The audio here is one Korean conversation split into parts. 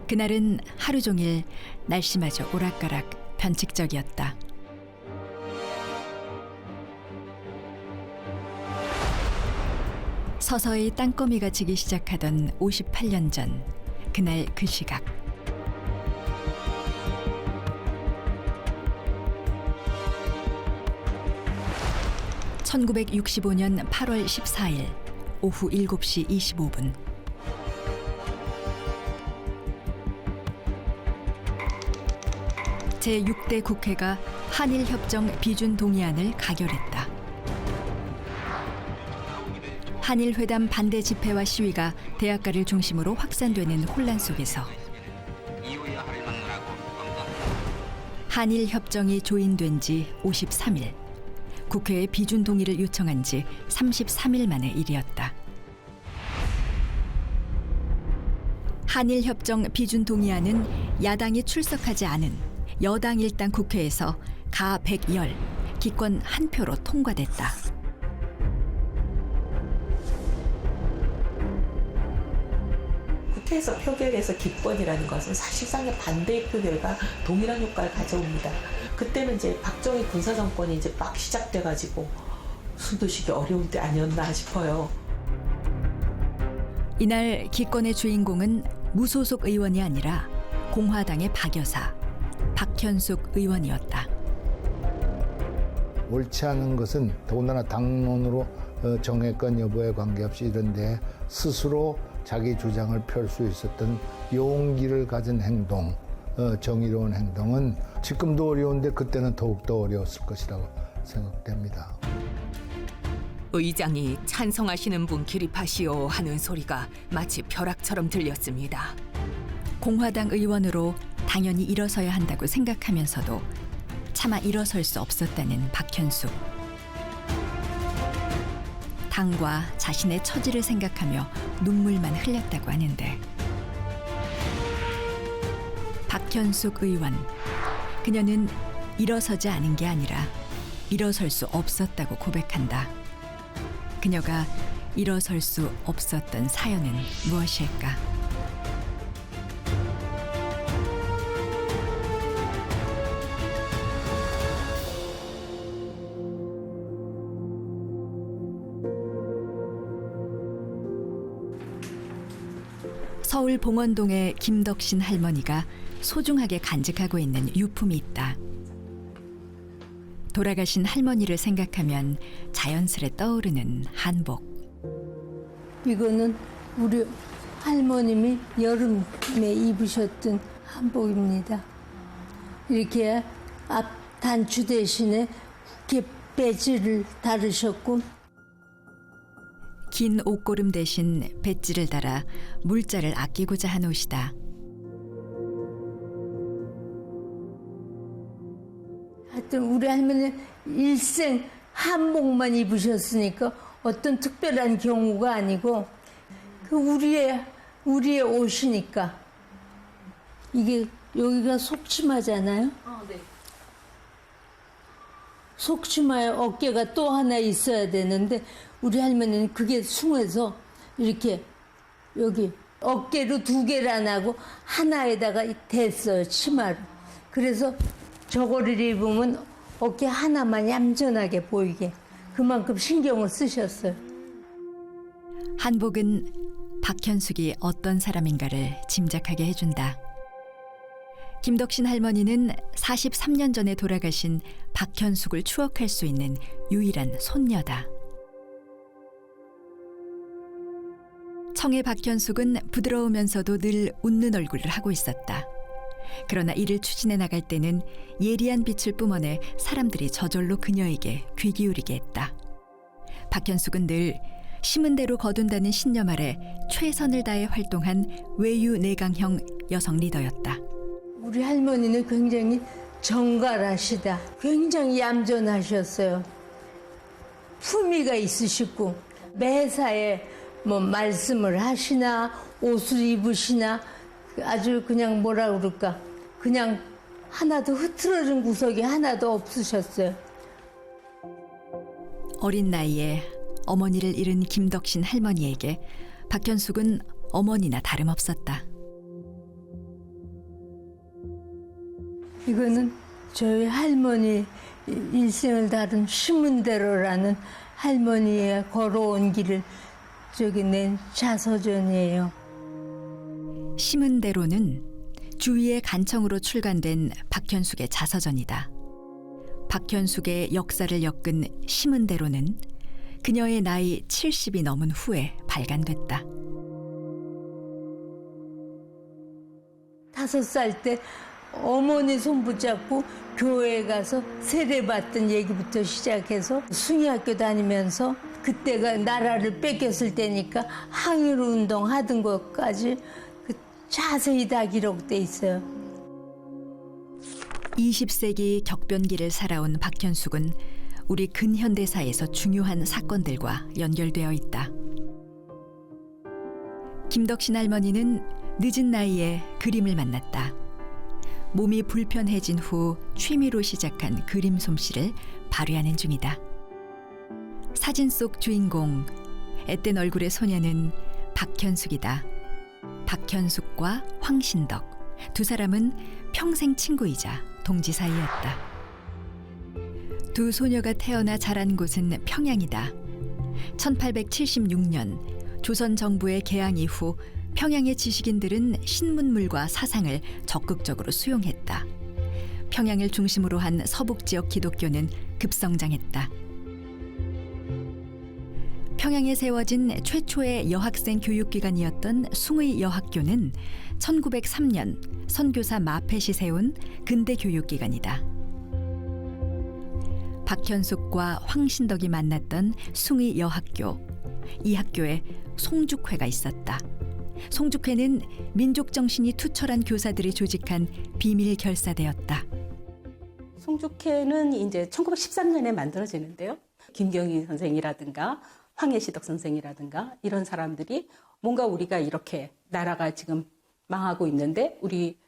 그날은 하루 종일 날씨마저 오락가락 변칙적이었다. 서서히 땅거미가 지기 시작하던 58년 전 그날 그 시각. (1965년 8월 14일) 오후 7시 25분. 제6대 국회가 한일협정 비준 동의안을 가결했다. 한일회담 반대 집회와 시위가 대학가를 중심으로 확산되는 혼란 속에서 한일협정이 조인된 지 53일, 국회에 비준 동의를 요청한 지 33일 만의 일이었다. 한일협정 비준 동의안은 야당이 출석하지 않은 여당 일당 국회에서 가 110, 기권 1표로 통과됐다. 국회에서 표결해서 기권이라는 것은 사실상의 반대의 표결과 동일한 효과를 가져옵니다. 그때는 이제 박정희 군사정권이 이제 막 시작돼가지고 숨도쉬기 어려울 때 아니었나 싶어요. 이날 기권의 주인공은 무소속 의원이 아니라 공화당의 박여사 박현숙 의원이었다. 옳지 않은 것은 더군다나 당론으로 정액권 여부에 관계없이 이런데 스스로 자기 주장을 펼 수 있었던 용기를 가진 행동, 정의로운 행동은 지금도 어려운데 그때는 더욱더 어려웠을 것이라고 생각됩니다. 의장이 찬성하시는 분 기립하시오 하는 소리가 마치 벼락처럼 들렸습니다. 공화당 의원으로 당연히 일어서야 한다고 생각하면서도 차마 일어설 수 없었다는 박현숙. 당과 자신의 처지를 생각하며 눈물만 흘렸다고 하는데, 박현숙 의원, 그녀는 일어서지 않은 게 아니라 일어설 수 없었다고 고백한다. 그녀가 일어설 수 없었던 사연은 무엇일까? 서울 봉원동의 김덕신 할머니가 소중하게 간직하고 있는 유품이 있다. 돌아가신 할머니를 생각하면 자연스레 떠오르는 한복. 이거는 우리 할머님이 여름에 입으셨던 한복입니다. 이렇게 앞 단추 대신에 이렇게 배지를 달으셨고, 긴 옷고름 대신 배지를 달아 물자를 아끼고자 한 옷이다. 하여튼 우리 할머니는 일생 한복만 입으셨으니까 어떤 특별한 경우가 아니고 그 우리의 옷이니까. 이게 여기가 속치마잖아요. 네. 속치마에 어깨가 또 하나 있어야 되는데 우리 할머니는 그게 숭해서 이렇게 여기 어깨로 2개를 안 하고 하나에다가 댔어요, 치마를. 그래서 저거를 입으면 어깨 하나만 얌전하게 보이게 그만큼 신경을 쓰셨어요. 한복은 박현숙이 어떤 사람인가를 짐작하게 해준다. 김덕신 할머니는 43년 전에 돌아가신 박현숙을 추억할 수 있는 유일한 손녀다. 청의 박현숙은 부드러우면서도 늘 웃는 얼굴을 하고 있었다. 그러나 이를 추진해 나갈 때는 예리한 빛을 뿜어내 사람들이 저절로 그녀에게 귀 기울이게 했다. 박현숙은 늘 심은 대로 거둔다는 신념 아래 최선을 다해 활동한 외유 내강형 여성 리더였다. 우리 할머니는 굉장히 정갈하시다. 굉장히 얌전하셨어요. 품위가 있으시고 매사에 뭐 말씀을 하시나 옷을 입으시나 아주 그냥 뭐라 그럴까, 그냥 하나도 흐트러진 구석이 하나도 없으셨어요. 어린 나이에 어머니를 잃은 김덕신 할머니에게 박현숙은 어머니나 다름없었다. 이거는 저희 할머니 일생을 다룬 심은대로라는 할머니의 걸어온 길을 저기 낸 자서전이에요. 심은대로는 주위의 간청으로 출간된 박현숙의 자서전이다. 박현숙의 역사를 엮은 심은대로는 그녀의 나이 70이 넘은 후에 발간됐다. 5살 때 어머니 손 붙잡고 교회에 가서 세례받던 얘기부터 시작해서 숭의학교 다니면서 그때가 나라를 뺏겼을 때니까 항일 운동 하던 것까지 자세히 다 기록돼 있어요. 20세기 격변기를 살아온 박현숙은 우리 근현대사에서 중요한 사건들과 연결되어 있다. 김덕신 할머니는 늦은 나이에 그림을 만났다. 몸이 불편해진 후 취미로 시작한 그림 솜씨를 발휘하는 중이다. 사진 속 주인공, 앳된 얼굴의 소녀는 박현숙이다. 박현숙과 황신덕, 두 사람은 평생 친구이자 동지 사이였다. 두 소녀가 태어나 자란 곳은 평양이다. 1876년 조선 정부의 개항 이후 평양의 지식인들은 신문물과 사상을 적극적으로 수용했다. 평양을 중심으로 한 서북 지역 기독교는 급성장했다. 평양에 세워진 최초의 여학생 교육기관이었던 숭의 여학교는 1903년 선교사 마펫이 세운 근대 교육기관이다. 박현숙과 황신덕이 만났던 숭의 여학교. 이 학교에 송죽회가 있었다. 송죽회는 민족 정신이 투철한 교사들이 조직한 비밀 결사대였다. 송죽회는 이제 1913년에 만들어지는데요. 김경희 선생이라든가 황예시덕 선생이라든가 이런 사람들이 뭔가 우리가 이렇게 나라가 지금 망하고 있는데 우리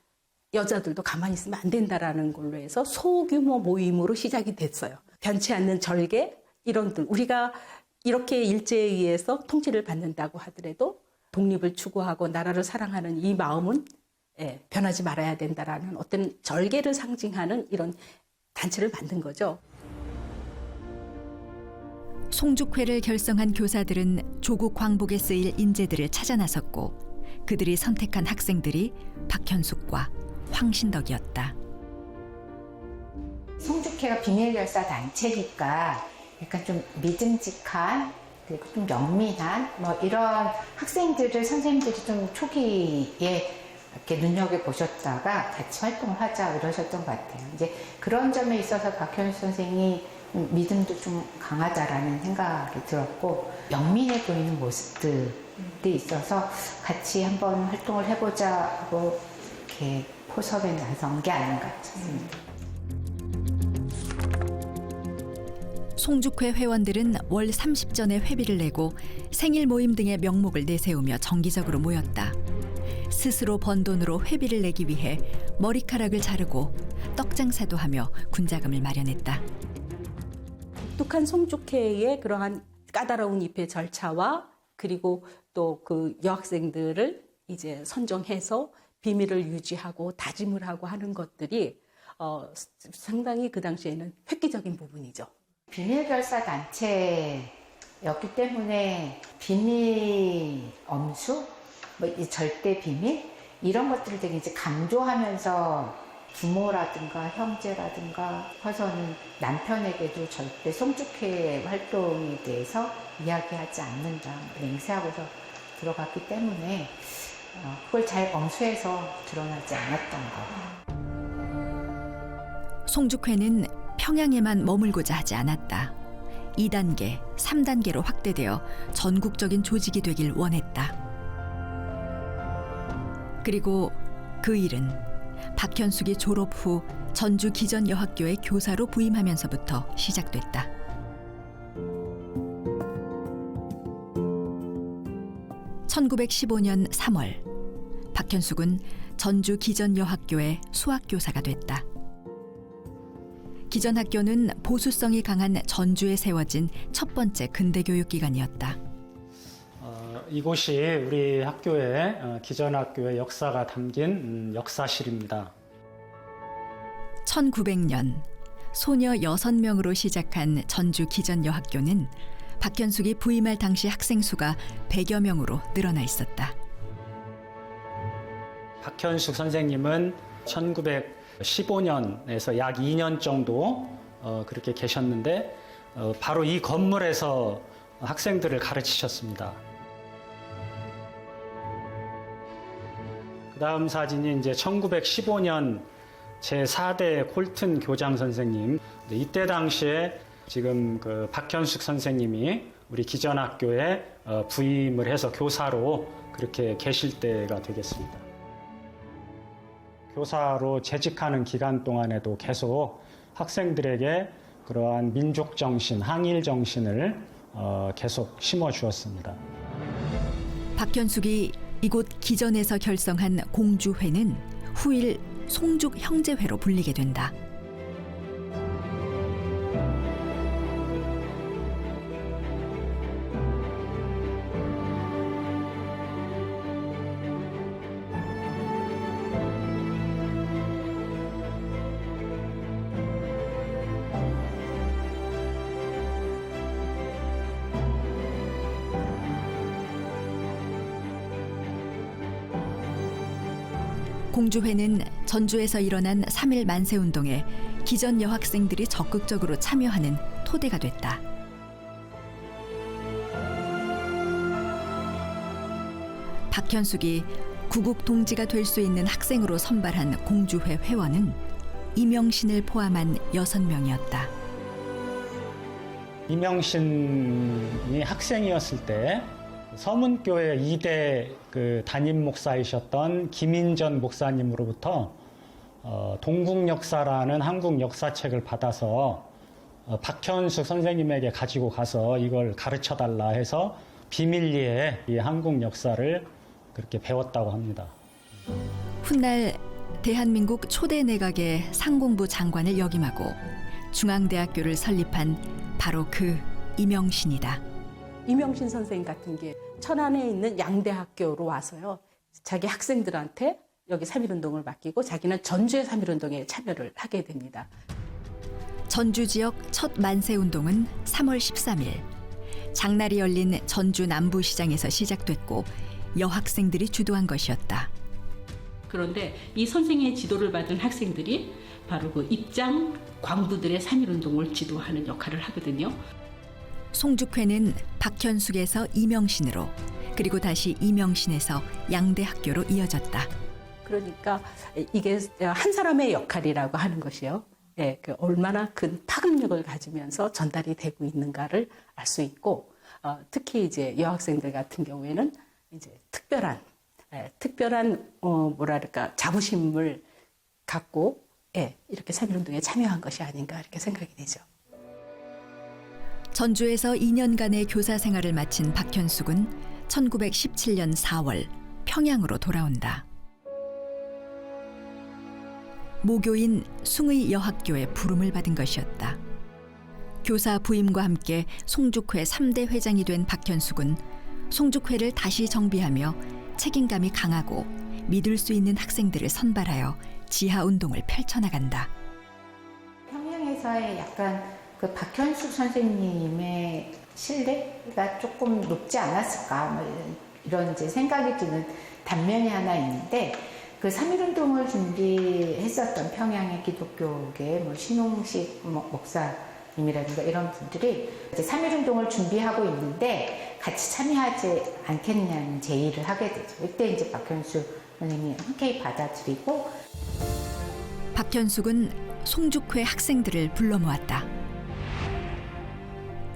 여자들도 가만히 있으면 안 된다라는 걸로 해서 소규모 모임으로 시작이 됐어요. 변치 않는 절개 이런들 우리가 이렇게 일제에 의해서 통치를 받는다고 하더라도 독립을 추구하고 나라를 사랑하는 이 마음은 변하지 말아야 된다라는 어떤 절개를 상징하는 이런 단체를 만든 거죠. 송죽회를 결성한 교사들은 조국 광복에 쓰일 인재들을 찾아 나섰고 그들이 선택한 학생들이 박현숙과 황신덕이었다. 송죽회가 비밀결사 단체니까 약간 좀 믿음직한 그리고 좀 영민한 뭐 이런 학생들을 선생님들이 좀 초기에 이렇게 눈여겨보셨다가 같이 활동을 하자 이러셨던 것 같아요. 이제 그런 점에 있어서 박현숙 선생이 믿음도 좀 강하다라는 생각이 들었고 영민해 보이는 모습들이 있어서 같이 한번 활동을 해보자 하고 이렇게 포섭에 나선 게 아닌가 싶습니다. 송죽회 회원들은 월 30전의 회비를 내고 생일 모임 등의 명목을 내세우며 정기적으로 모였다. 스스로 번 돈으로 회비를 내기 위해 머리카락을 자르고 떡장사도 하며 군자금을 마련했다. 독특한 송죽회의 그러한 까다로운 입회 절차와 그리고 또 그 여학생들을 이제 선정해서 비밀을 유지하고 다짐을 하고 하는 것들이 상당히 그 당시에는 획기적인 부분이죠. 비밀결사 단체였기 때문에 비밀 엄수, 뭐 이 절대 비밀 이런 것들을 되게 이제 강조하면서 부모라든가 형제라든가 해서는 남편에게도 절대 송죽회 활동에 대해서 이야기하지 않는다 맹세하고서 들어갔기 때문에 그걸 잘 엄수해서 드러나지 않았던 거. 송죽회는 평양에만 머물고자 하지 않았다. 2단계, 3단계로 확대되어 전국적인 조직이 되길 원했다. 그리고 그 일은 박현숙이 졸업 후 전주 기전여학교의 교사로 부임하면서부터 시작됐다. (1915년 3월) 박현숙은 전주 기전여학교의 수학교사가 됐다. 기전학교는 보수성이 강한 전주에 세워진 첫 번째 근대교육기관이었다. 이곳이 우리 학교의 기전학교의 역사가 담긴 역사실입니다. 1900년 소녀 6명으로 시작한 전주 기전여학교는 박현숙이 부임할 당시 학생 수가 100여 명으로 늘어나 있었다. 박현숙 선생님은 1915년에서 약 2년 정도 그렇게 계셨는데 바로 이 건물에서 학생들을 가르치셨습니다. 그 다음 사진이 이제 1915년 제4대 콜튼 교장 선생님. 이때 당시에 지금 그 박현숙 선생님이 우리 기전학교에 부임을 해서 교사로 그렇게 계실 때가 되겠습니다. 교사로 재직하는 기간 동안에도 계속 학생들에게 그러한 민족 정신, 항일 정신을 계속 심어 주었습니다. 박현숙이 이곳 기전에서 결성한 공주회는 후일 송죽 형제회로 불리게 된다. 공주회는 전주에서 일어난 3.1 만세운동에 기전 여학생들이 적극적으로 참여하는 토대가 됐다. 박현숙이 구국 동지가 될 수 있는 학생으로 선발한 공주회 회원은 이명신을 포함한 6명이었다. 이명신이 학생이었을 때 서문교회 2대 그 담임 목사이셨던 김인전 목사님으로부터 동국 역사라는 한국 역사책을 받아서 박현숙 선생님에게 가지고 가서 이걸 가르쳐 달라 해서 비밀리에 이 한국 역사를 그렇게 배웠다고 합니다. 훗날 대한민국 초대 내각의 상공부 장관을 역임하고 중앙대학교를 설립한 바로 그 이명신이다. 이명신 선생님 같은 게 천안에 있는 양대학교로 와서요. 자기 학생들한테 여기 3.1운동을 맡기고 자기는 전주의 3.1운동에 참여를 하게 됩니다. 전주 지역 첫 만세운동은 3월 13일 장날이 열린 전주 남부시장에서 시작됐고 여학생들이 주도한 것이었다. 그런데 이 선생의 지도를 받은 학생들이 바로 그 입장 광부들의 3.1운동을 지도하는 역할을 하거든요. 송죽회는 박현숙에서 이명신으로 그리고 다시 이명신에서 양대학교로 이어졌다. 그러니까 이게 한 사람의 역할이라고 하는 것이요. 예, 그 얼마나 큰 파급력을 가지면서 전달이 되고 있는가를 알 수 있고, 특히 이제 여학생들 같은 경우에는 이제 특별한 뭐랄까 자부심을 갖고 이렇게 3.1운동에 참여한 것이 아닌가 이렇게 생각이 되죠. 전주에서 2년간의 교사 생활을 마친 박현숙은 1917년 4월 평양으로 돌아온다. 모교인 숭의여학교에 부름을 받은 것이었다. 교사 부임과 함께 송죽회 3대 회장이 된 박현숙은 송죽회를 다시 정비하며 책임감이 강하고 믿을 수 있는 학생들을 선발하여 지하운동을 펼쳐나간다. 평양에서의 약간 그 박현숙 선생님의 신뢰가 조금 높지 않았을까 뭐 이런 이제 생각이 드는 단면이 하나 있는데, 그 3.1운동을 준비했었던 평양의 기독교계 뭐 신홍식 목사님이라든가 이런 분들이 이제 3.1운동을 준비하고 있는데 같이 참여하지 않겠냐는 제의를 하게 되죠. 이때 이제 박현숙 선생님이 흔쾌히 받아들이고, 박현숙은 송죽회 학생들을 불러 모았다.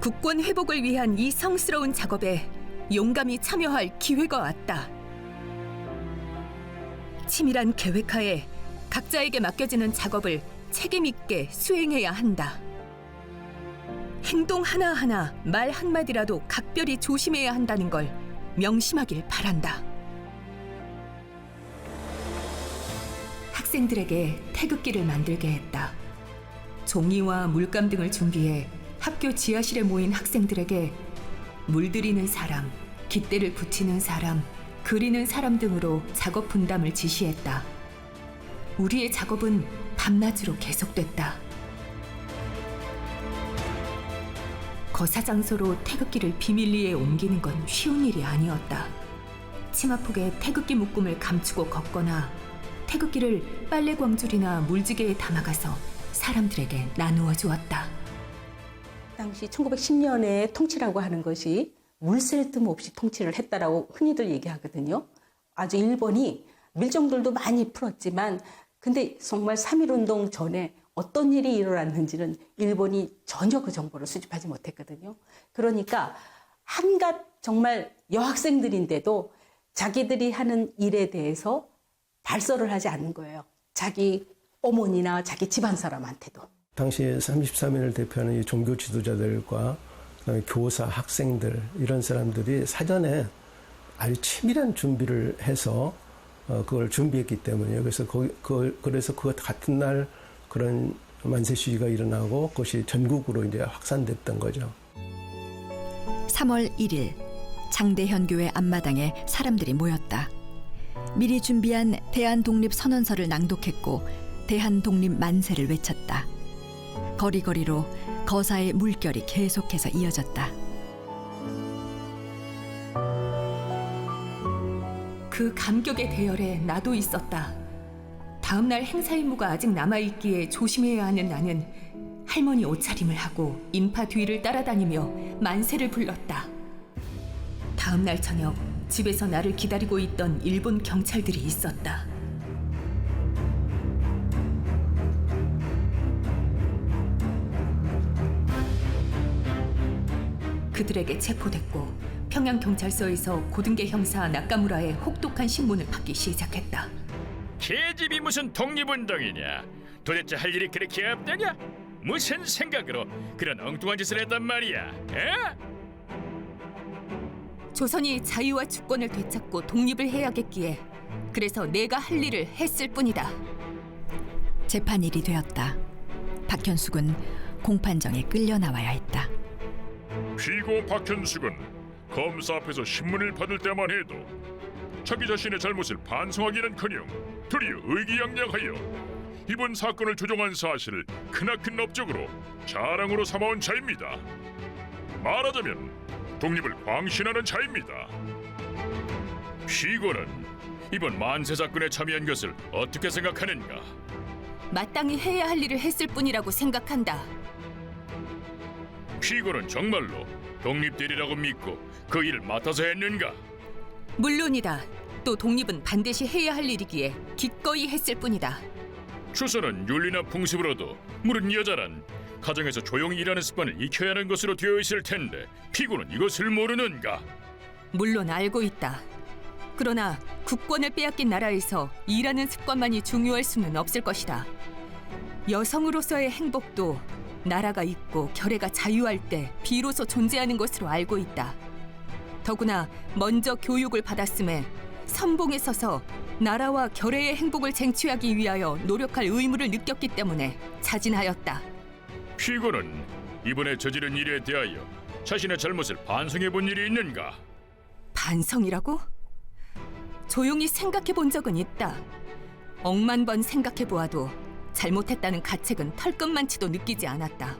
국권 회복을 위한 이 성스러운 작업에 용감히 참여할 기회가 왔다. 치밀한 계획하에 각자에게 맡겨지는 작업을 책임 있게 수행해야 한다. 행동 하나하나 말 한마디라도 각별히 조심해야 한다는 걸 명심하길 바란다. 학생들에게 태극기를 만들게 했다. 종이와 물감 등을 준비해 학교 지하실에 모인 학생들에게 물들이는 사람, 깃대를 붙이는 사람, 그리는 사람 등으로 작업 분담을 지시했다. 우리의 작업은 밤낮으로 계속됐다. 거사 장소로 태극기를 비밀리에 옮기는 건 쉬운 일이 아니었다. 치마폭에 태극기 묶음을 감추고 걷거나 태극기를 빨래 광줄이나 물지개에 담아가서 사람들에게 나누어 주었다. 당시 1910년에 통치라고 하는 것이 물샐 틈 없이 통치를 했다라고 흔히들 얘기하거든요. 아주 일본이 밀정들도 많이 풀었지만 근데 정말 3.1운동 전에 어떤 일이 일어났는지는 일본이 전혀 그 정보를 수집하지 못했거든요. 그러니까 한갓 정말 여학생들인데도 자기들이 하는 일에 대해서 발설을 하지 않는 거예요. 자기 어머니나 자기 집안 사람한테도. 당시 33인을 대표하는 이 종교 지도자들과 그다음에 교사, 학생들 이런 사람들이 사전에 아주 치밀한 준비를 해서 그걸 준비했기 때문이에요. 그래서 그래서 그 같은 날 그런 만세 시위가 일어나고 그것이 전국으로 이제 확산됐던 거죠. 3월 1일 장대현교회 앞마당에 사람들이 모였다. 미리 준비한 대한독립선언서를 낭독했고 대한독립 만세를 외쳤다. 거리거리로 거사의 물결이 계속해서 이어졌다. 그 감격의 대열에 나도 있었다. 다음 날 행사 임무가 아직 남아있기에 조심해야 하는 나는 할머니 옷차림을 하고 인파 뒤를 따라다니며 만세를 불렀다. 다음 날 저녁 집에서 나를 기다리고 있던 일본 경찰들이 있었다. 그들에게 체포됐고 평양경찰서에서 고등계 형사 나카무라의 혹독한 신문을 받기 시작했다. 계집이 무슨 독립운동이냐? 도대체 할 일이 그렇게 없다냐? 무슨 생각으로 그런 엉뚱한 짓을 했단 말이야? 에? 조선이 자유와 주권을 되찾고 독립을 해야겠기에 그래서 내가 할 일을 했을 뿐이다. 재판일이 되었다. 박현숙은 공판정에 끌려 나와야 했다. 피고 박현숙은 검사 앞에서 신문을 받을 때만 해도 자기 자신의 잘못을 반성하기는커녕 도리어 의기양양하여 이번 사건을 조종한 사실을 크나큰 업적으로 자랑으로 삼아온 자입니다. 말하자면 독립을 광신하는 자입니다. 피고는 이번 만세 사건에 참여한 것을 어떻게 생각하는가? 마땅히 해야 할 일을 했을 뿐이라고 생각한다. 피고는 정말로 독립되리라고 믿고 그 일을 맡아서 했는가? 물론이다. 또 독립은 반드시 해야 할 일이기에 기꺼이 했을 뿐이다. 조선은 윤리나 풍습으로도 물은 여자란 가정에서 조용히 일하는 습관을 익혀야 하는 것으로 되어 있을 텐데 피고는 이것을 모르는가? 물론 알고 있다. 그러나 국권을 빼앗긴 나라에서 일하는 습관만이 중요할 수는 없을 것이다. 여성으로서의 행복도 나라가 있고 결의가 자유할 때 비로소 존재하는 것으로 알고 있다. 더구나 먼저 교육을 받았음에 선봉에 서서 나라와 결의의 행복을 쟁취하기 위하여 노력할 의무를 느꼈기 때문에 자진하였다. 피고는 이번에 저지른 일에 대하여 자신의 잘못을 반성해 본 일이 있는가? 반성이라고? 조용히 생각해 본 적은 있다. 억만 번 생각해 보아도 잘못했다는 가책은 털끝만치도 느끼지 않았다.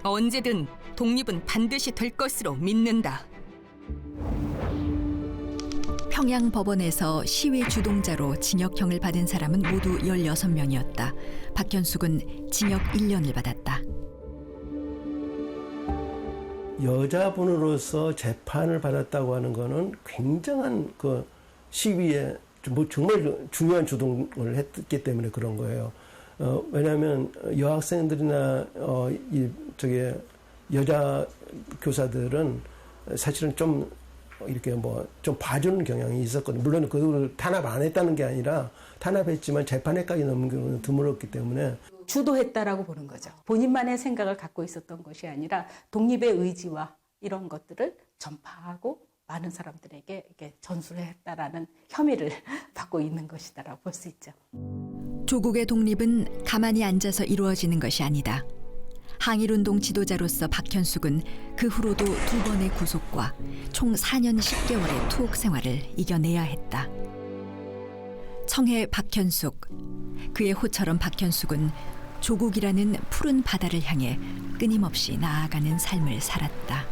언제든 독립은 반드시 될 것으로 믿는다. 평양 법원에서 시위 주동자로 징역형을 받은 사람은 모두 16명이었다. 박현숙은 징역 1년을 받았다. 여자분으로서 재판을 받았다고 하는 거는 굉장한 그 시위에 뭐 정말 중요한 주동을 했기 때문에 그런 거예요. 왜냐하면 여학생들이나 여자 교사들은 사실은 좀 이렇게 뭐 좀 봐주는 경향이 있었거든요. 물론 그걸 탄압 안 했다는 게 아니라 탄압했지만 재판에까지 넘는 경우는 드물었기 때문에 주도했다라고 보는 거죠. 본인만의 생각을 갖고 있었던 것이 아니라 독립의 의지와 이런 것들을 전파하고 많은 사람들에게 이렇게 전수를 했다라는 혐의를 받고 있는 것이다라고 볼 수 있죠. 조국의 독립은 가만히 앉아서 이루어지는 것이 아니다. 항일운동 지도자로서 박현숙은 그 후로도 2번의 구속과 총 4년 10개월의 투옥 생활을 이겨내야 했다. 청해 박현숙. 그의 호처럼 박현숙은 조국이라는 푸른 바다를 향해 끊임없이 나아가는 삶을 살았다.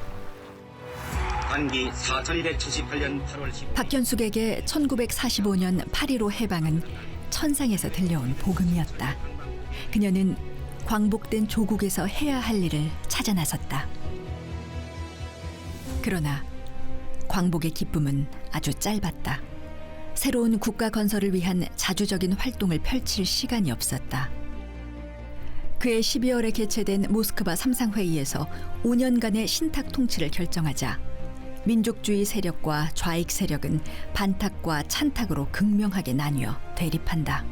단기 4278년 8월 10일 박현숙에게 1945년 8.15 해방은 천상에서 들려온 복음이었다. 그녀는 광복된 조국에서 해야 할 일을 찾아 나섰다. 그러나 광복의 기쁨은 아주 짧았다. 새로운 국가 건설을 위한 자주적인 활동을 펼칠 시간이 없었다. 그해 12월에 개최된 모스크바 3상회의에서 5년간의 신탁 통치를 결정하자 민족주의 세력과 좌익 세력은 반탁과 찬탁으로 극명하게 나뉘어 대립한다.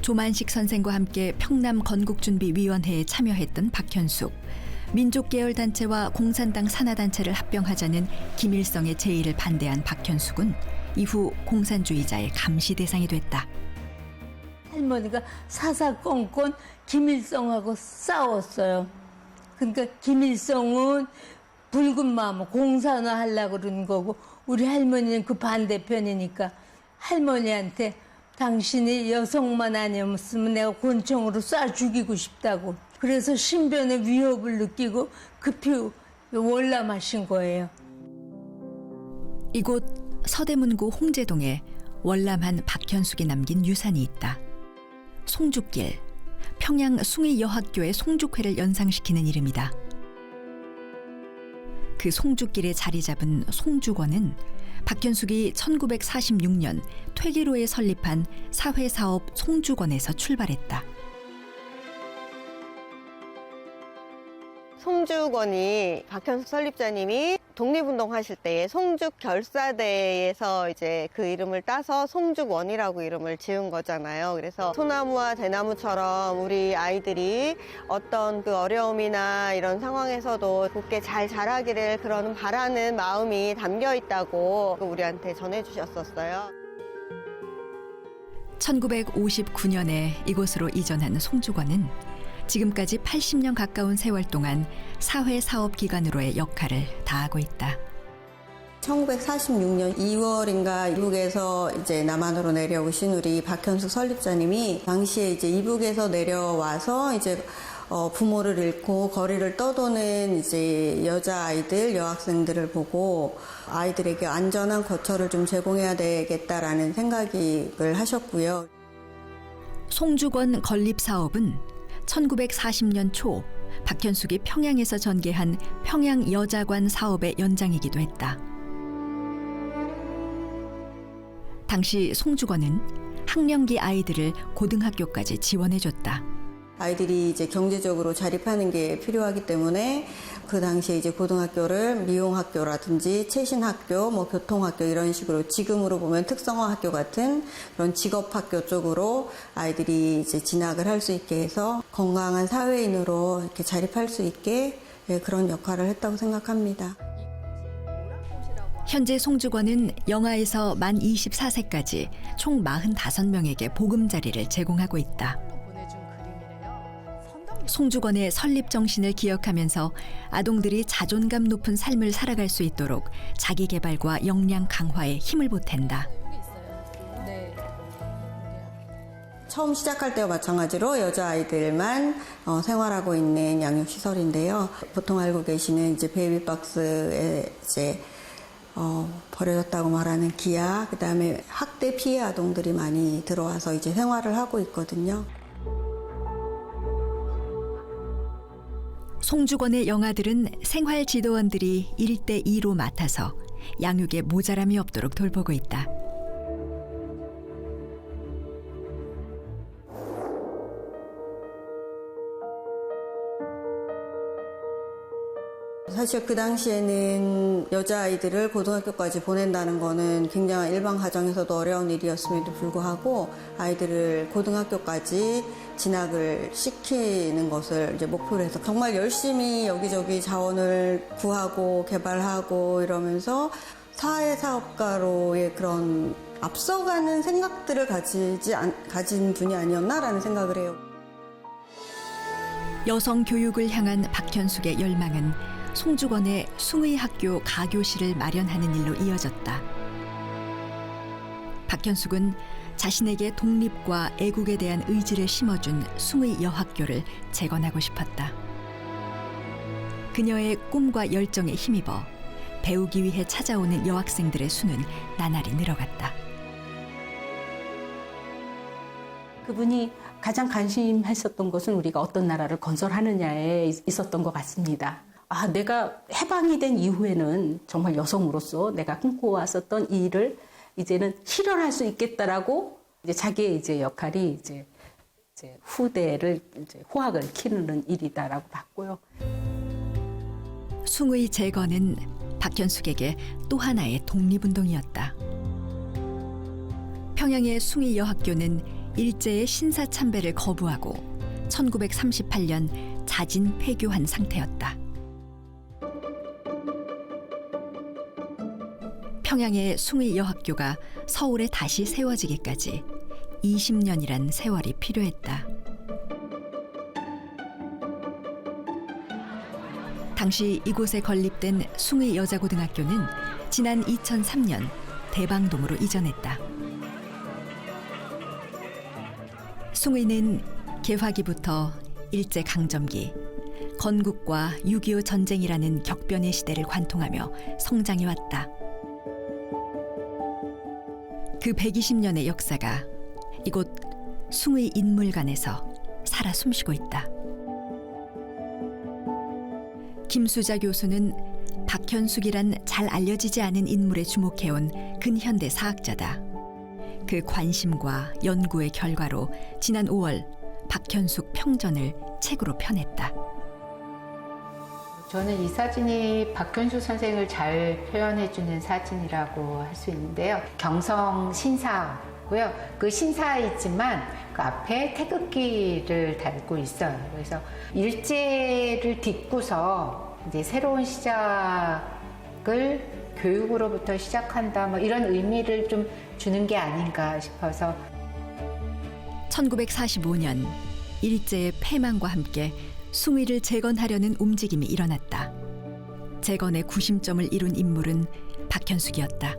조만식 선생과 함께 평남 건국준비위원회에 참여했던 박현숙. 민족계열단체와 공산당 산하단체를 합병하자는 김일성의 제의를 반대한 박현숙은 이후 공산주의자의 감시 대상이 됐다. 할머니가 사사건건 김일성하고 싸웠어요. 그러니까 김일성은 붉은 마음 공산화 하려고 그러는 거고 우리 할머니는 그 반대편이니까 할머니한테 당신이 여성만 아니었으면 내가 권총으로 쏴 죽이고 싶다고. 그래서 신변의 위협을 느끼고 급히 월남하신 거예요. 이곳 서대문구 홍제동에 월남한 박현숙이 남긴 유산이 있다. 송죽길, 평양 숭의여학교의 송죽회를 연상시키는 이름이다. 그 송죽길에 자리 잡은 송죽원은 박현숙이 1946년 퇴계로에 설립한 사회사업 송죽원에서 출발했다. 송죽원이 박현숙 설립자님이 독립운동하실 때에 송죽 결사대에서 이제 그 이름을 따서 송죽원이라고 이름을 지은 거잖아요. 그래서 소나무와 대나무처럼 우리 아이들이 어떤 그 어려움이나 이런 상황에서도 곱게 잘 자라기를 그런 바라는 마음이 담겨 있다고 우리한테 전해주셨었어요. 1959년에 이곳으로 이전한 송죽원은 지금까지 80년 가까운 세월 동안 사회사업기관으로의 역할을 다하고 있다. 1946년 2월인가 이북에서 이제 남한으로 내려오신 우리 박현숙 설립자님이 당시에 이제 이북에서 내려와서 이제 부모를 잃고 거리를 떠도는 이제 여자아이들, 여학생들을 보고 아이들에게 안전한 거처를 좀 제공해야 되겠다라는 생각을 하셨고요. 송죽원 건립 사업은 1940년 초 박현숙이 평양에서 전개한 평양여자관 사업의 연장이기도 했다. 당시 송죽원은 학령기 아이들을 고등학교까지 지원해줬다. 아이들이 이제 경제적으로 자립하는 게 필요하기 때문에 그 당시에 이제 고등학교를 미용학교라든지 최신학교, 뭐 교통학교 이런 식으로 지금으로 보면 특성화 학교 같은 그런 직업학교 쪽으로 아이들이 이제 진학을 할 수 있게 해서 건강한 사회인으로 이렇게 자립할 수 있게 그런 역할을 했다고 생각합니다. 현재 송죽원은 영아에서 만 24세까지 총 45명에게 보금자리를 제공하고 있다. 송죽원의 설립 정신을 기억하면서 아동들이 자존감 높은 삶을 살아갈 수 있도록 자기 개발과 역량 강화에 힘을 보탠다. 처음 시작할 때와 마찬가지로 여자아이들만 생활하고 있는 양육시설인데요. 보통 알고 계시는 이제 베이비박스에 이제 버려졌다고 말하는 기아, 그 다음에 학대 피해 아동들이 많이 들어와서 이제 생활을 하고 있거든요. 송죽원의 영아들은 생활 지도원들이 1대2로 맡아서 양육에 모자람이 없도록 돌보고 있다. 사실 그 당시에는 여자아이들을 고등학교까지 보낸다는 거는 굉장히 일반 가정에서도 어려운 일이었음에도 불구하고 아이들을 고등학교까지 진학을 시키는 것을 이제 목표로 해서 정말 열심히 여기저기 자원을 구하고 개발하고 이러면서 사회사업가로의 그런 앞서가는 생각들을 가진 분이 아니었나라는 생각을 해요. 여성 교육을 향한 박현숙의 열망은 송죽원의 숭의학교 가교실을 마련하는 일로 이어졌다. 박현숙은 자신에게 독립과 애국에 대한 의지를 심어준 숭의여학교를 재건하고 싶었다. 그녀의 꿈과 열정에 힘입어 배우기 위해 찾아오는 여학생들의 수는 나날이 늘어갔다. 그분이 가장 관심했었던 것은 우리가 어떤 나라를 건설하느냐에 있었던 것 같습니다. 아, 내가 해방이 된 이후에는 정말 여성으로서 내가 꿈꿔왔었던 이 일을 이제는 실현할 수 있겠다라고 이제 자기의 이제 역할이 이제 후대를 이제 후학을 키우는 일이다라고 봤고요. 숭의 재건은 박현숙에게 또 하나의 독립운동이었다. 평양의 숭의여학교는 일제의 신사참배를 거부하고 1938년 자진 폐교한 상태였다. 평양의 숭의여학교가 서울에 다시 세워지기까지 20년이란 세월이 필요했다. 당시 이곳에 건립된 숭의여자고등학교는 지난 2003년 대방동으로 이전했다. 숭의는 개화기부터 일제강점기, 건국과 6.25 전쟁이라는 격변의 시대를 관통하며 성장해왔다. 그 120년의 역사가 이곳 숭의인물관에서 살아 숨쉬고 있다. 김수자 교수는 박현숙이란 잘 알려지지 않은 인물에 주목해온 근현대 사학자다. 그 관심과 연구의 결과로 지난 5월 박현숙 평전을 책으로 펴냈다. 저는 이 사진이 박현숙 선생을 잘 표현해주는 사진이라고 할 수 있는데요. 경성 신사고요. 그 신사이지만 그 앞에 태극기를 달고 있어요. 그래서 일제를 딛고서 이제 새로운 시작을 교육으로부터 시작한다, 뭐 이런 의미를 좀 주는 게 아닌가 싶어서. 1945년 일제의 패망과 함께 숭의를 재건하려는 움직임이 일어났다. 재건의 구심점을 이룬 인물은 박현숙이었다.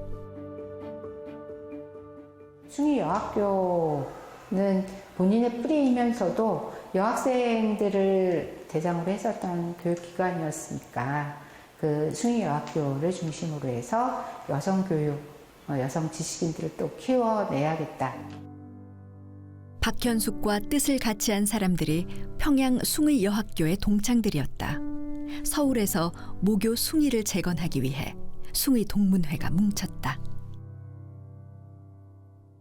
숭의여학교는 본인의 뿌리이면서도 여학생들을 대상으로 했었던 교육기관이었으니까 그 숭의여학교를 중심으로 해서 여성교육, 여성 지식인들을 또 키워내야겠다. 박현숙과 뜻을 같이 한 사람들이 평양 숭의여학교의 동창들이었다. 서울에서 모교 숭의를 재건하기 위해 숭의동문회가 뭉쳤다.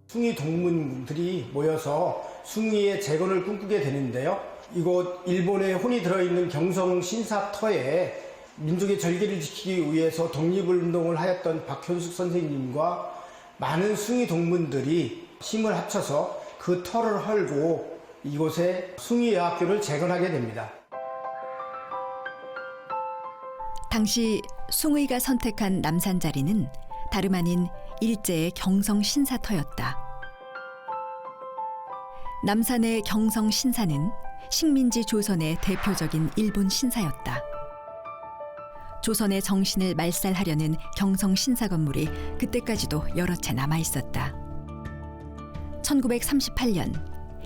숭의 동문들이 모여서 숭의의 재건을 꿈꾸게 되는데요. 이곳 일본에 혼이 들어있는 경성 신사터에 민족의 절개를 지키기 위해서 독립운동을 하였던 박현숙 선생님과 많은 숭의 동문들이 힘을 합쳐서 그 터를 헐고 이곳에 숭의여학교를 재건하게 됩니다. 당시 숭의가 선택한 남산 자리는 다름 아닌 일제의 경성 신사터였다. 남산의 경성 신사는 식민지 조선의 대표적인 일본 신사였다. 조선의 정신을 말살하려는 경성 신사 건물이 그때까지도 여러 채 남아 있었다. 1938년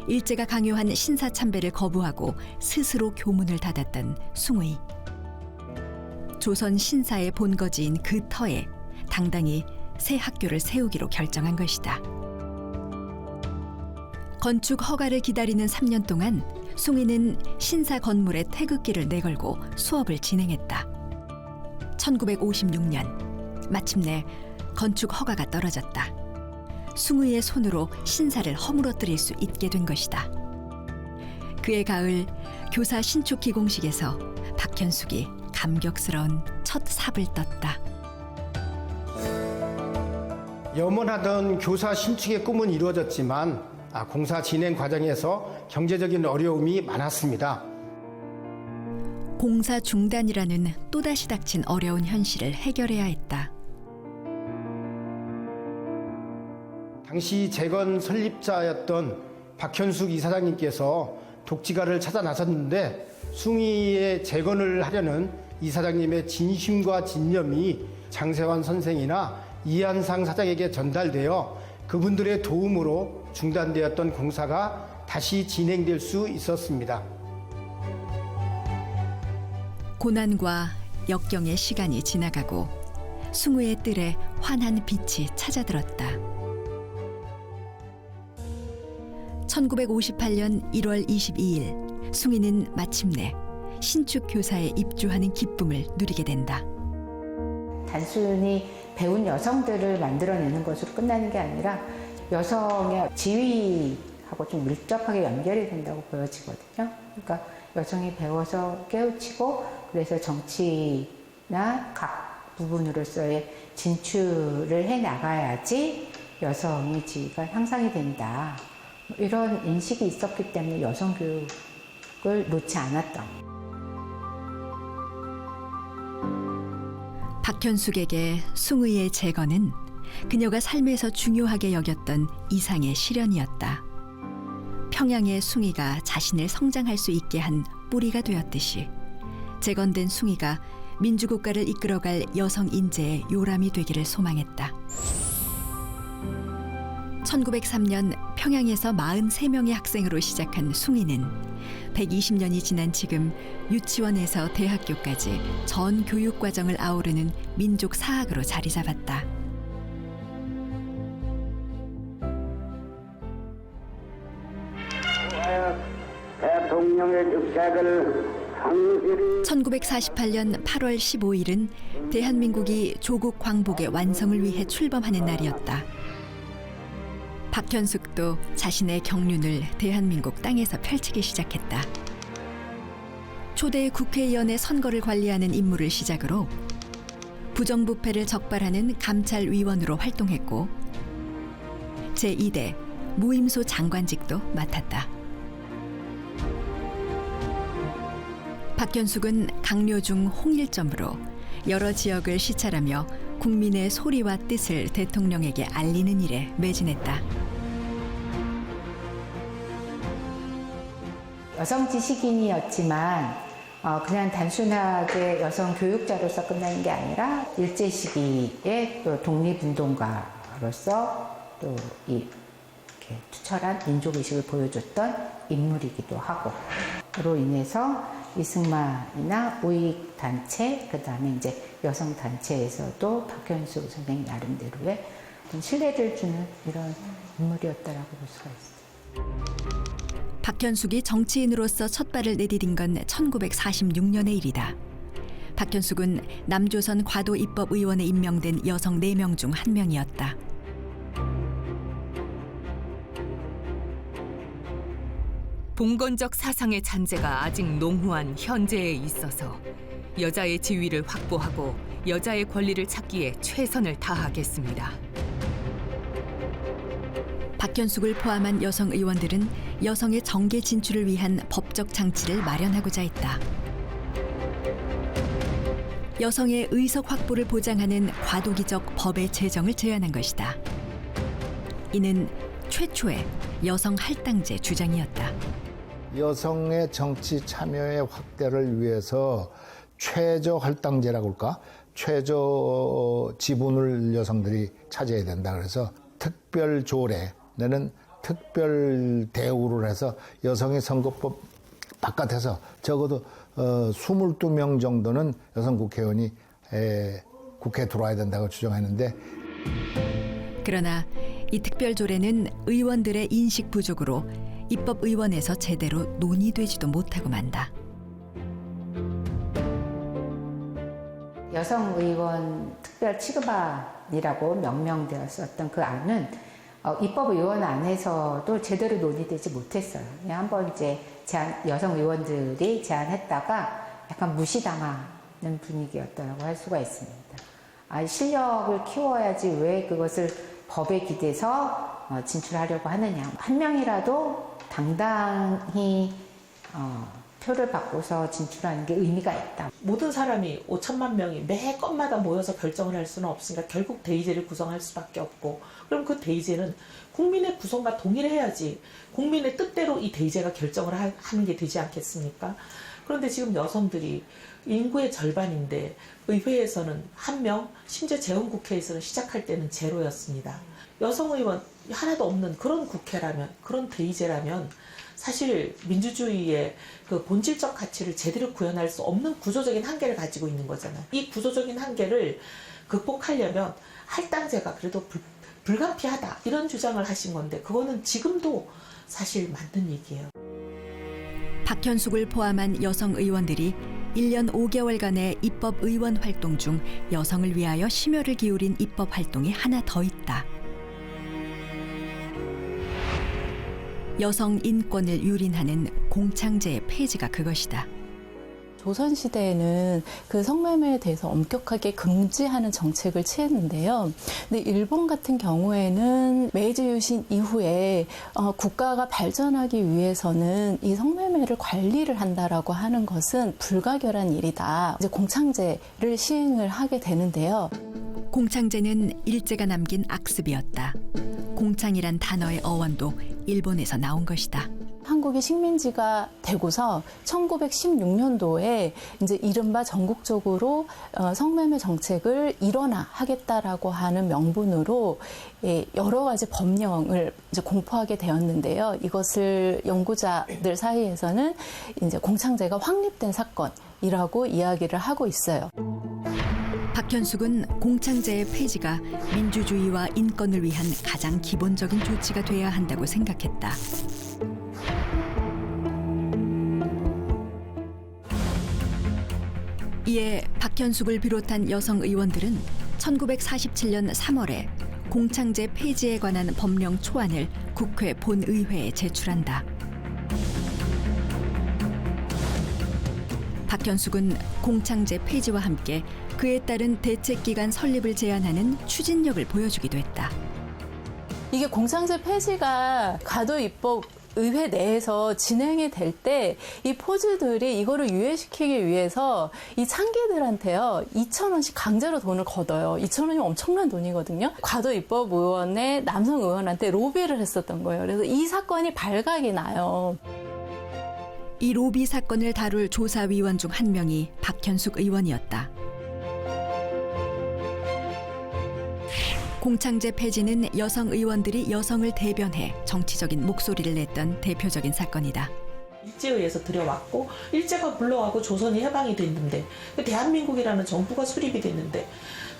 일제가 강요한 신사 참배를 거부하고 스스로 교문을 닫았던 숭의. 조선 신사의 본거지인 그 터에 당당히 새 학교를 세우기로 결정한 것이다. 건축 허가를 기다리는 3년 동안 숭의는 신사 건물에 태극기를 내걸고 수업을 진행했다. 1956년 마침내 건축 허가가 떨어졌다. 숭의의 손으로 신사를 허물어뜨릴 수 있게 된 것이다. 그해 가을 교사 신축 기공식에서 박현숙이 감격스러운 첫 삽을 떴다. 염원하던 교사 신축의 꿈은 이루어졌지만 공사 진행 과정에서 경제적인 어려움이 많았습니다. 공사 중단이라는 또다시 닥친 어려운 현실을 해결해야 했다. 당시 재건 설립자였던 박현숙 이사장님께서 독지가를 찾아 나섰는데 숭의의 재건을 하려는 이사장님의 진심과 진념이 장세환 선생이나 이한상 사장에게 전달되어 그분들의 도움으로 중단되었던 공사가 다시 진행될 수 있었습니다. 고난과 역경의 시간이 지나가고 숭의의 뜰에 환한 빛이 찾아들었다. 1958년 1월 22일 숭의는 마침내 신축 교사에 입주하는 기쁨을 누리게 된다. 단순히 배운 여성들을 만들어내는 것으로 끝나는 게 아니라 여성의 지위하고 좀 밀접하게 연결이 된다고 보여지거든요. 그러니까 여성이 배워서 깨우치고 그래서 정치나 각 부분으로서의 진출을 해 나가야지 여성의 지위가 향상이 된다. 이런 인식이 있었기 때문에 여성 교육을 놓지 않았던. 박현숙에게 숭의의 재건은 그녀가 삶에서 중요하게 여겼던 이상의 실현이었다. 평양의 숭의가 자신을 성장할 수 있게 한 뿌리가 되었듯이 재건된 숭의가 민주국가를 이끌어갈 여성 인재의 요람이 되기를 소망했다. 1903년 평양에서 43명의 학생으로 시작한 숭의는 120년이 지난 지금 유치원에서 대학교까지 전 교육과정을 아우르는 민족 사학으로 자리 잡았다. 대통령의 직책을 1948년 8월 15일은 대한민국이 조국 광복의 완성을 위해 출범하는 날이었다. 박현숙도 자신의 경륜을 대한민국 땅에서 펼치기 시작했다. 초대 국회의원의 선거를 관리하는 임무를 시작으로 부정부패를 적발하는 감찰위원으로 활동했고 제2대 무임소 장관직도 맡았다. 박현숙은 강료중 홍일점으로 여러 지역을 시찰하며 국민의 소리와 뜻을 대통령에게 알리는 일에 매진했다. 여성 지식인이었지만 그냥 단순하게 여성 교육자로서 끝나는 게 아니라 일제 시기에 또 독립운동가로서 또 이렇게 투철한 민족의식을 보여줬던 인물이기도 하고 그로 인해서 이승만이나 우익단체 그다음에 이제 여성단체에서도 박현숙 선생님 나름대로의 어떤 신뢰를 주는 이런 인물이었다라고 볼 수가 있습니다. 박현숙이 정치인으로서 첫 발을 내디딘 건 1946년의 일이다. 박현숙은 남조선 과도입법의원에 임명된 여성 4명 중 1명이었다. 봉건적 사상의 잔재가 아직 농후한 현재에 있어서 여자의 지위를 확보하고 여자의 권리를 찾기에 최선을 다하겠습니다. 박현숙을 포함한 여성 의원들은 여성의 정계 진출을 위한 법적 장치를 마련하고자 했다. 여성의 의석 확보를 보장하는 과도기적 법의 제정을 제안한 것이다. 이는 최초의 여성 할당제 주장이었다. 여성의 정치 참여의 확대를 위해서 최저 할당제라고 할까? 최저 지분을 여성들이 차지해야 된다. 그래서 특별 조례 내는 특별 대우를 해서 여성의 선거법 바깥에서 적어도 22명 정도는 여성 국회의원이 국회에 들어와야 된다고 주장했는데 그러나 이 특별 조례는 의원들의 인식 부족으로 입법의원에서 제대로 논의되지도 못하고 만다. 여성 의원 특별 취급안이라고 명명되었었던 그 안은 입법의원 안에서도 제대로 논의되지 못했어요. 그냥 한번 이제 여성 의원들이 제안했다가 약간 무시당하는 분위기였다고 할 수가 있습니다. 실력을 키워야지 왜 그것을 법에 기대서 진출하려고 하느냐. 한 명이라도 당당히 표를 받고서 진출하는 게 의미가 있다. 모든 사람이 5천만 명이 매 건마다 모여서 결정을 할 수는 없으니까 결국 대의제를 구성할 수밖에 없고 그럼 그 대의제는 국민의 구성과 동일해야지 국민의 뜻대로 이 대의제가 결정을 하는 게 되지 않겠습니까? 그런데 지금 여성들이 인구의 절반인데 의회에서는 1명, 심지어 재헌국회에서는 시작할 때는 제로였습니다. 여성 의원 하나도 없는 그런 국회라면, 그런 대의제라면 사실 민주주의의 그 본질적 가치를 제대로 구현할 수 없는 구조적인 한계를 가지고 있는 거잖아요. 이 구조적인 한계를 극복하려면 할당제가 그래도 불가피하다 이런 주장을 하신 건데 그거는 지금도 사실 맞는 얘기예요. 박현숙을 포함한 여성 의원들이 1년 5개월간의 입법 의원 활동 중 여성을 위하여 심혈을 기울인 입법 활동이 하나 더 있다. 여성 인권을 유린하는 공창제의 폐지가 그것이다. 조선시대에는 그 성매매에 대해서 엄격하게 금지하는 정책을 취했는데요. 근데 일본 같은 경우에는 메이지 유신 이후에 국가가 발전하기 위해서는 이 성매매를 관리를 한다라고 하는 것은 불가결한 일이다. 이제 공창제를 시행을 하게 되는데요. 공창제는 일제가 남긴 악습이었다. 공창이란 단어의 어원도 일본에서 나온 것이다. 한국이 식민지가 되고서 1916년도에 이제 이른바 전국적으로 성매매 정책을 일원화하겠다라고 하는 명분으로 여러 가지 법령을 이제 공포하게 되었는데요. 이것을 연구자들 사이에서는 이제 공창제가 확립된 사건이라고 이야기를 하고 있어요. 박현숙은 공창제의 폐지가 민주주의와 인권을 위한 가장 기본적인 조치가 돼야 한다고 생각했다. 이에 박현숙을 비롯한 여성 의원들은 1947년 3월에 공창제 폐지에 관한 법령 초안을 국회 본의회에 제출한다. 박현숙은 공창제 폐지와 함께 그에 따른 대책기관 설립을 제안하는 추진력을 보여주기도 했다. 이게 공창제 폐지가 가도 입법 의회 내에서 진행이 될 때 이 포주들이 이거를 유예시키기 위해서 이 창기들한테요 2,000원씩 강제로 돈을 걷어요. 2,000원이 엄청난 돈이거든요. 과도 입법 의원의 남성 의원한테 로비를 했었던 거예요. 그래서 이 사건이 발각이 나요. 이 로비 사건을 다룰 조사위원 중 한 명이 박현숙 의원이었다. 공창제 폐지는 여성 의원들이 여성을 대변해 정치적인 목소리를 냈던 대표적인 사건이다. 일제에 의해서 들여왔고 일제가 물러가고 조선이 해방이 됐는데 대한민국이라는 정부가 수립이 됐는데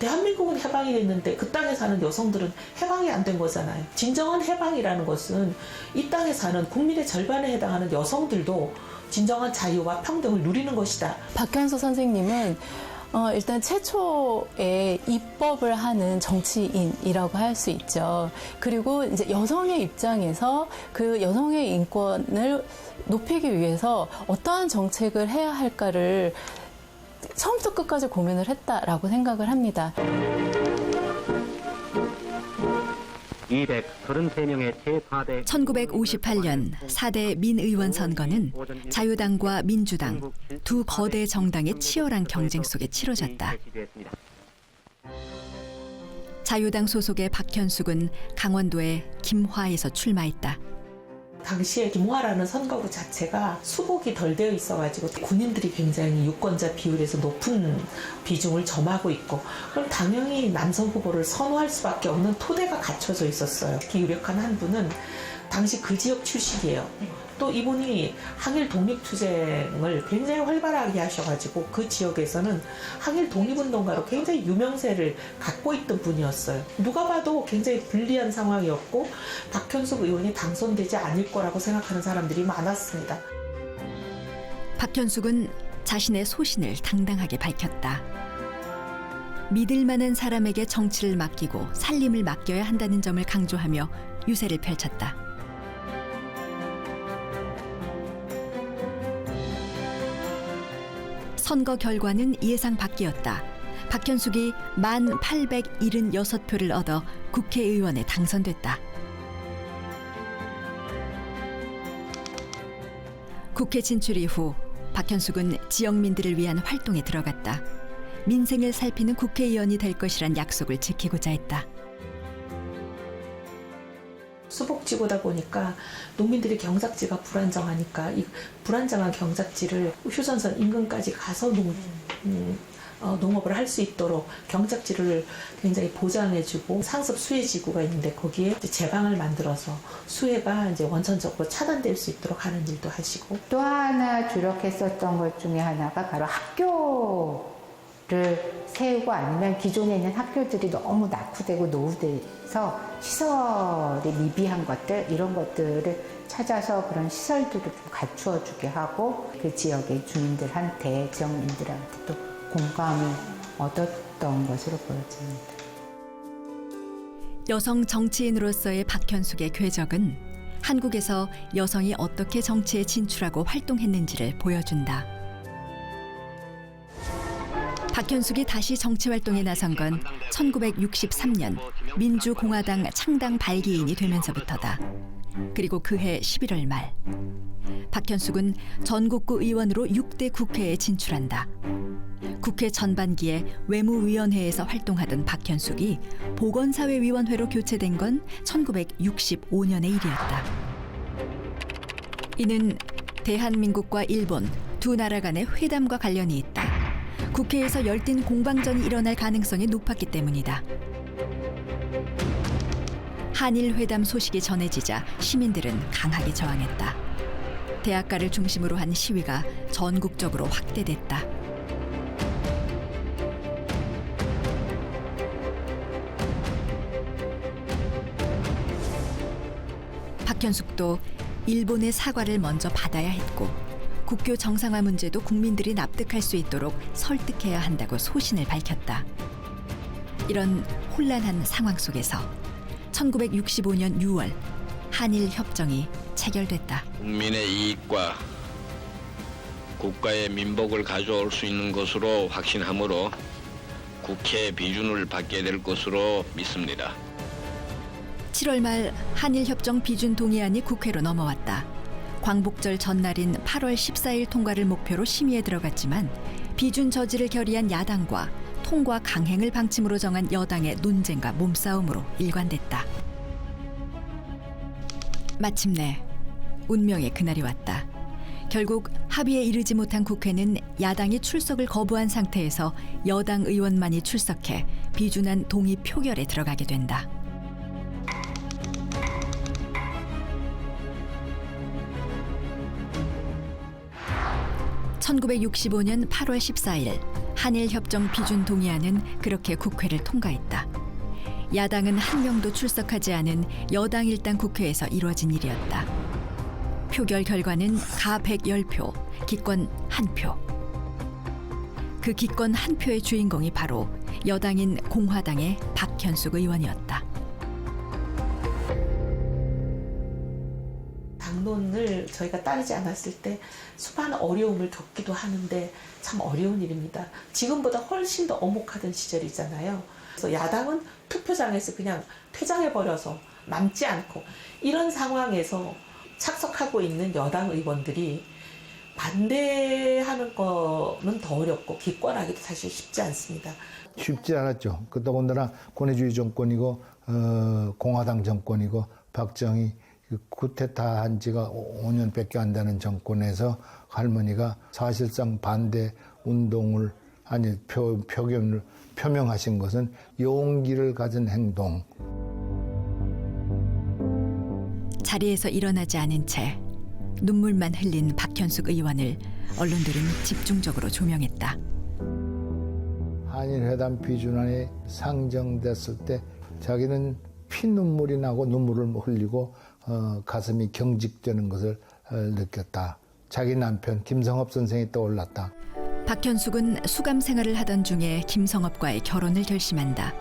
대한민국은 해방이 됐는데 그 땅에 사는 여성들은 해방이 안 된 거잖아요. 진정한 해방이라는 것은 이 땅에 사는 국민의 절반에 해당하는 여성들도 진정한 자유와 평등을 누리는 것이다. 박현숙 선생님은 일단 최초의 입법을 하는 정치인이라고 할 수 있죠. 그리고 이제 여성의 입장에서 그 여성의 인권을 높이기 위해서 어떠한 정책을 해야 할까를 처음부터 끝까지 고민을 했다라고 생각을 합니다. 233명의 제4대 1958년 4대 민의원 선거는 자유당과 민주당 두 거대 정당의 치열한 경쟁 속에 치러졌다. 자유당 소속의 박현숙은 강원도의 김화에서 출마했다. 당시에 김화라는 선거구 자체가 수복이 덜 되어 있어가지고 군인들이 굉장히 유권자 비율에서 높은 비중을 점하고 있고 그럼 당연히 남성 후보를 선호할 수밖에 없는 토대가 갖춰져 있었어요. 특히 유력한 한 분은 당시 그 지역 출신이에요. 또 이분이 항일 독립투쟁을 굉장히 활발하게 하셔가지고 그 지역에서는 항일 독립운동가로 굉장히 유명세를 갖고 있던 분이었어요. 누가 봐도 굉장히 불리한 상황이었고 박현숙 의원이 당선되지 않을 거라고 생각하는 사람들이 많았습니다. 박현숙은 자신의 소신을 당당하게 밝혔다. 믿을 만한 사람에게 정치를 맡기고 살림을 맡겨야 한다는 점을 강조하며 유세를 펼쳤다. 선거 결과는 예상 밖이었다. 박현숙이 1,876표를 얻어 국회의원에 당선됐다. 국회 진출 이후 박현숙은 지역민들을 위한 활동에 들어갔다. 민생을 살피는 국회의원이 될 것이란 약속을 지키고자 했다. 수복 녹지구다 보니까 농민들이 경작지가 불안정하니까 이 불안정한 경작지를 휴전선 인근까지 가서 농업을 할 수 있도록 경작지를 굉장히 보장해주고 상습 수해지구가 있는데 거기에 이제 제방을 만들어서 수해가 이제 원천적으로 차단될 수 있도록 하는 일도 하시고, 또 하나 주력했었던 것 중에 하나가 바로 학교를 세우고 아니면 기존에 있는 학교들이 너무 낙후되고 노후돼서 시설이 미비한 것들, 이런 것들을 찾아서 그런 시설들을 좀 갖추어 주게 하고 그 지역의 주민들한테, 지역민들한테 또 공감을 얻었던 것으로 보여집니다. 여성 정치인으로서의 박현숙의 궤적은 한국에서 여성이 어떻게 정치에 진출하고 활동했는지를 보여준다. 박현숙이 다시 정치활동에 나선 건 1963년 민주공화당 창당 발기인이 되면서부터다. 그리고 그해 11월 말 박현숙은 전국구 의원으로 6대 국회에 진출한다. 국회 전반기에 외무위원회에서 활동하던 박현숙이 보건사회위원회로 교체된 건 1965년의 일이었다. 이는 대한민국과 일본 두 나라 간의 회담과 관련이 있다. 국회에서 열띤 공방전이 일어날 가능성이 높았기 때문이다. 한일 회담 소식이 전해지자 시민들은 강하게 저항했다. 대학가를 중심으로 한 시위가 전국적으로 확대됐다. 박현숙도 일본의 사과를 먼저 받아야 했고 국교 정상화 문제도 국민들이 납득할 수 있도록 설득해야 한다고 소신을 밝혔다. 이런 혼란한 상황 속에서 1965년 6월 한일 협정이 체결됐다. 국민의 이익과 국가의 민복을 가져올 수 있는 것으로 확신하므로 국회 비준을 받게 될 것으로 믿습니다. 7월 말 한일 협정 비준 동의안이 국회로 넘어왔다. 광복절 전날인 8월 14일 통과를 목표로 심의에 들어갔지만 비준 저지를 결의한 야당과 통과 강행을 방침으로 정한 여당의 논쟁과 몸싸움으로 일관됐다. 마침내 운명의 그날이 왔다. 결국 합의에 이르지 못한 국회는 야당이 출석을 거부한 상태에서 여당 의원만이 출석해 비준안 동의 표결에 들어가게 된다. (1965년 8월 14일) 한일협정 비준 동의안은 그렇게 국회를 통과했다. 야당은 한 명도 출석하지 않은 여당 일당 국회에서 이루어진 일이었다. 표결 결과는 가 110표, 기권 1표. 그 기권 1표의 주인공이 바로 여당인 공화당의 박현숙 의원이었다. 당론을 저희가 따르지 않았을 때 수많은 어려움을 겪기도 하는데 참 어려운 일입니다. 지금보다 훨씬 더 엄혹하던 시절이잖아요. 그래서 야당은 투표장에서 그냥 퇴장해버려서 남지 않고, 이런 상황에서 착석하고 있는 여당 의원들이 반대하는 거는 더 어렵고 기권하기도 사실 쉽지 않습니다. 쉽지 않았죠. 더군다나 권위주의 정권이고 공화당 정권이고 박정희 쿠데타한 지가 5년밖에 안 되는 정권에서 할머니가 사실상 반대 운동을 표견을 표명하신 것은 용기를 가진 행동. 자리에서 일어나지 않은 채 눈물만 흘린 박현숙 의원을 언론들은 집중적으로 조명했다. 한일회담 비준안이 상정됐을 때 자기는 피눈물이 나고 눈물을 흘리고 가슴이 경직되는 것을 느꼈다. 자기 남편 김성업 선생이 떠올랐다. 박현숙은 수감 생활을 하던 중에 김성업과의 결혼을 결심한다.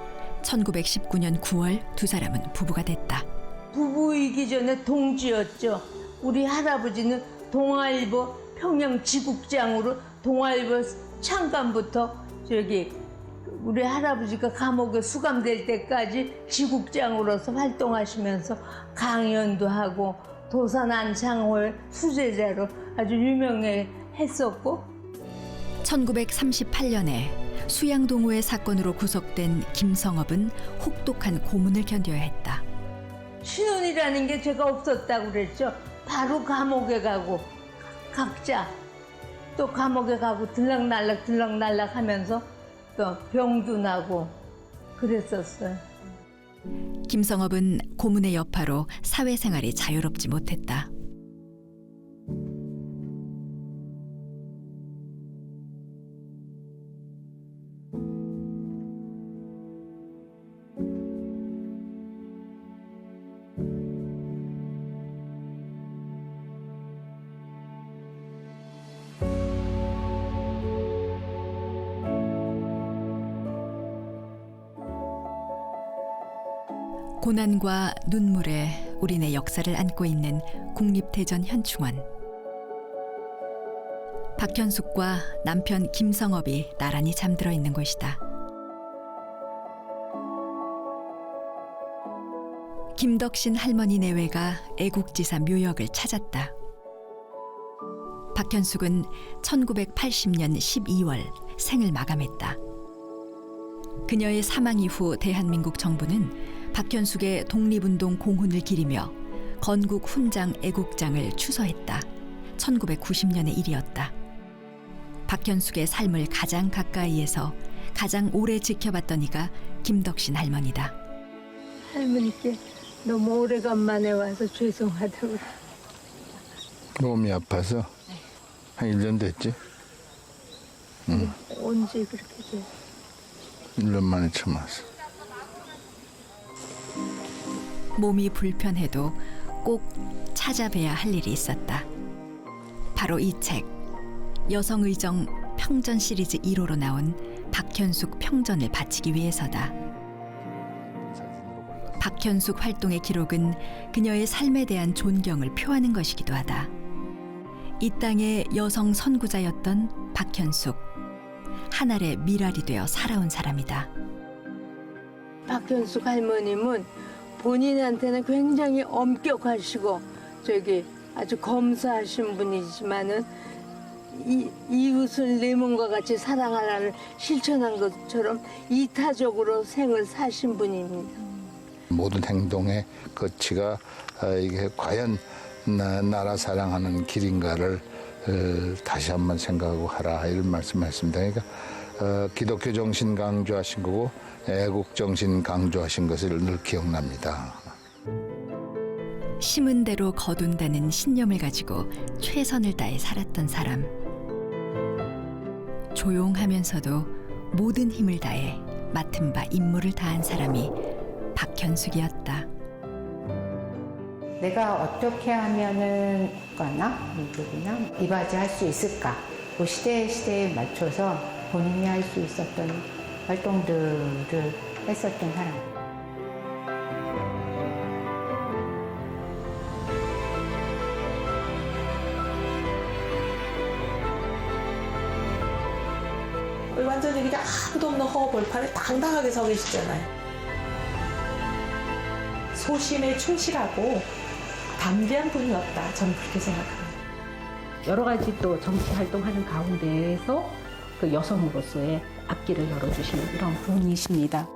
1919년 9월 두 사람은 부부가 됐다. 부부이기 전에 동지였죠. 우리 할아버지는 동아일보 평양지국장으로 동아일보 창간부터 우리 할아버지가 감옥에 수감될 때까지 지국장으로서 활동하시면서 강연도 하고 도산안창홀 수제자로 아주 유명했었고, 1938년에 수양동호회 사건으로 구속된 김성업은 혹독한 고문을 견뎌야 했다. 신혼이라는 게 제가 없었다고 그랬죠. 바로 감옥에 가고 각자 또 감옥에 가고 들락날락 하면서 또 병도 나고 그랬었어요. 김성업은 고문의 여파로 사회생활이 자유롭지 못했다. 고난과 눈물에 우리네 역사를 안고 있는 국립대전 현충원. 박현숙과 남편 김성업이 나란히 잠들어 있는 곳이다. 김덕신 할머니 내외가 애국지사 묘역을 찾았다. 박현숙은 1980년 12월 생을 마감했다. 그녀의 사망 이후 대한민국 정부는 박현숙의 독립운동 공훈을 기리며 건국 훈장 애국장을 추서했다. 1990년의 일이었다. 박현숙의 삶을 가장 가까이에서 가장 오래 지켜봤던 이가 김덕신 할머니다. 할머니께 너무 오래간만에 와서 죄송하다고. 몸이 아파서 한 1년 됐지? 응. 언제 그렇게 돼? 1년 만에 처음 왔어. 몸이 불편해도 꼭 찾아뵈야 할 일이 있었다. 바로 이 책, 여성의정 평전 시리즈 1호로 나온 박현숙 평전을 바치기 위해서다. 박현숙 활동의 기록은 그녀의 삶에 대한 존경을 표하는 것이기도 하다. 이 땅의 여성 선구자였던 박현숙, 한 알의 미랄이 되어 살아온 사람이다. 박현숙 할머님은 본인한테는 굉장히 엄격하시고 아주 검소하신 분이지만은 이웃을 내 몸과 같이 사랑하라를 실천한 것처럼 이타적으로 생을 사신 분입니다. 모든 행동의 거치가 이게 과연 나라 사랑하는 길인가를 다시 한번 생각하고 하라 이런 말씀하셨습니다. 그러니까 기독교 정신 강조하신 거고 애국 정신 강조하신 것을 늘 기억납니다. 심은 대로 거둔다는 신념을 가지고 최선을 다해 살았던 사람. 조용하면서도 모든 힘을 다해 맡은 바 임무를 다한 사람이 박현숙이었다. 내가 어떻게 하면은 이바지할 수 있을까? 그 시대에 맞춰서 본인이 할 수 있었던 활동들을 했었던 사람. 완전히 그냥 아무도 없는 허벌판에 당당하게 서 계시잖아요. 소신에 충실하고 담대한 분이었다. 저는 그렇게 생각합니다. 여러 가지 또 정치 활동하는 가운데에서 그 여성으로서의 앞길을 열어주시는 이런 분이십니다.